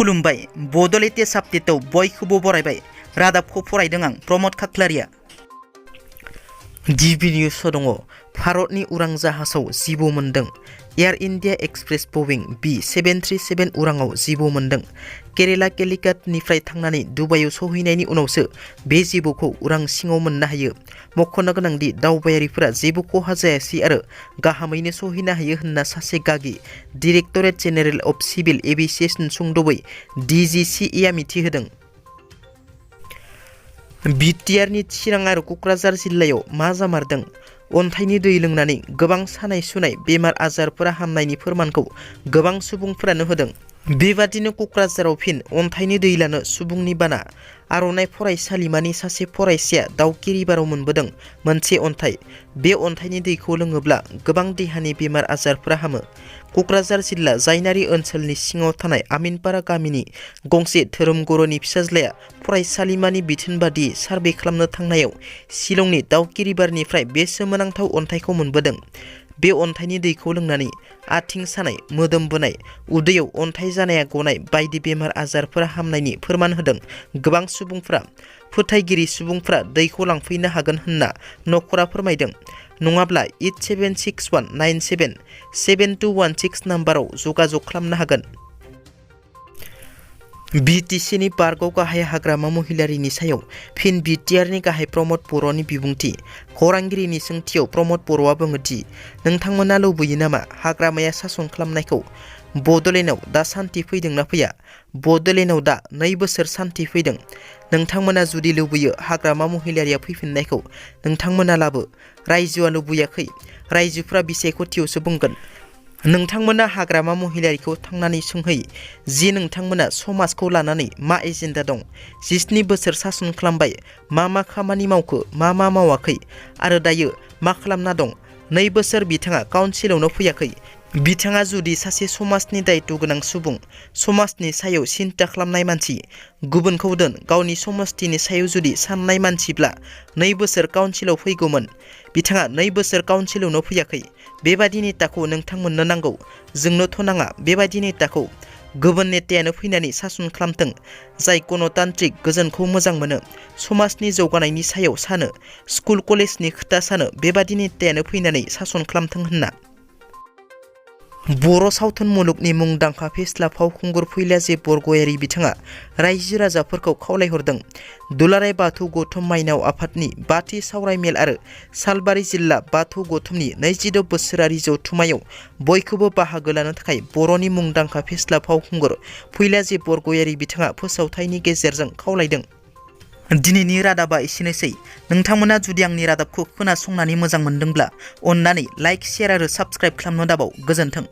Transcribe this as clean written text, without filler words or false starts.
खुलुमबाय बड' लेटेस्ट आपडेटआव बयखौबो बरायबाय रादाबखौ फरायदों आं प्रमद खाख्लारिया। गिबि निउसआव दङ भारतनि उरां जाहाजाव जिबौ मोनदों। एयार इन्डिया एक्सप्रेस बइं B737 उराङाव जिबौ मोनदों। केरेला केलिकाटनिफ्राय थांनानै दुबाइआव सौहैनायनि उनावसो बे जिबौखौ उरां सिङाव मोननो हायो। मख'नो गोनांदि दावबायारिफोरा जेबो खहा जायासै आरो गाहामैनो सौहैनो हायो होनना सासे गागि directorate general of civil aviation सुंद'बै DGCA आ मिथिहोदों। बिटिआरनि चिरां आरो क'क्राझार जिल्लायाव मा जामारदों? अन्थाइनि दै लोंनानै गोबां सानाय सुनाय बेमार आजारफोरा हामनायनि फोरमानखौ गोबां सुबुंफोरानो होदों। बेबादिनो क'क्राझाराव फिन अन्थाइनि दै लानो सुबुंनि बाना। आर'नाइ फरायसालिमानि सासे फरायसाया दाउखिरिबाराव मोनबोदों मोनसे अन्थाइ। बे अन्थाइनि दैखौ लोङोब्ला गोबां देहानि बेमार आजारफोरा हामो। क'क्राझार जिल्ला जायनारि ओनसोलनि सिङाव थानाय आमिनपारा गामिनि गंसे धोरोमगुरुनि फिसाज्लाया फरायसालिमानि बिथोन बादियै सार्भे खालामनो थांनायाव शिलंनि दाउखिरिबारनिफ्राय बे सोमोनांथाव अन्थाइखौ मोनबोदों। बे अन्थाइनि दैखौ लोंनानै आथिं सानाय, मोदोम बोनाय, उदैयाव अन्थाइ जानाया गनाय बायदि बेमार आजारफोरा हामनायनि फोरमान होदों गोबां सुबुंफ्रा। फोथायगिरि सुबुंफ्रा दैखौ लांफैनो हागोन होनना नखरा फोरमायदों। नङाब्ला 8761977216 नाम्बाराव जगाजग खालामनो हागोन। बिटिसिनि बारगाव गाहाय हाग्रामा महिलारीनि सायाव फिन बिटिआरनि गाहाय प्रमद बर'नि बिबुंथि। खौरांगिरिनि सोंथियाव प्रमद बर'आ बुङोदि नोंथांमोना लुबैयो नामा हाग्रामाया सासन खालामनायखौ? बड'लेण्डआव दा सान्थि फैदोंना फैया? बड'लेण्डआव दा 2 बोसोर सान्थि फैदों। नोंथांमोना जुदि लुबैयो हाग्रामा महिलारीया फैफिननायखौ नोंथांमोना लाबो। रायजोआ लुबैयाखै, रायजोफ्रा बिसायख'थियावसो बुंगोन। नोंथांमोना हाग्रामा महिलारीखौ थांनानै सोंहै जि नोंथांमोना समाजखौ लानानै मा एजेन्डा दं। 17 बोसोर सासन खालामबाय, मा खामानि मावखो, मा मावाखै आरो दायो मा खालामना दं। 2 बोसोर बिथाङा काउन्सिलावनो फैयाखै। बिथाङा जुदि सासे समाजनि दायित्व गोनां सुबुं, समाजनि सायाव सिन्ता खालामनाय मानसि, गुबुनखौ दोन गावनि समष्टिनि सायाव जुदि साननाय मानसिब्ला 2 बोसोर काउन्सिलाव फैगौमोन। बिथाङा 2 बोसोर काउन्सिलावनो फैयाखै। बेबादि नेताखौ नोंथांमोननो नांगौ, जोंनोथ' नाङा बेबादि नेताखौ। गुबुन नेतायानो फैनानै सासन खालामथों, जाय गणतान्त्रिक गोजोनखौ मोजां मोनो, समाजनि जौगानायनि सायाव सानो, स्कुल कलेजनि खोथा सानो, बेबादि नेतायानो फैनानै सासन खालामथों होनना। बर' सावथुन मुलुगनि मुंदांखा फेस्ला फावखुंगुर फैलाजे बरगयारी बिथाङा रायजो राजाफोरखौ खावलायहरदों दुलाराय बाथौ गौथुम माइनाव आफादनि 5थि सावरायमेल आरो सालबारि जिल्ला बाथौ गौथुमनि 26 बोसोरारि जथुम्मायाव बयखौबो बाहागो लानो थाखाय बर'नि मुंदांखा फेस्ला फावखुंगुर फैलाजे बरगयारी बिथाङा फोसावथायनि गेजेरजों खावलायदों। दिनैनि रादाबा एसेनोसै। नोंथांमोना जुदि आंनि रादाबखौ खोनासंनानै मोजां मोनदोंब्ला अन्नानै लाइक, शेयार आरो साबस्क्राइब खालामनो दाबाव। गोजोन्थों।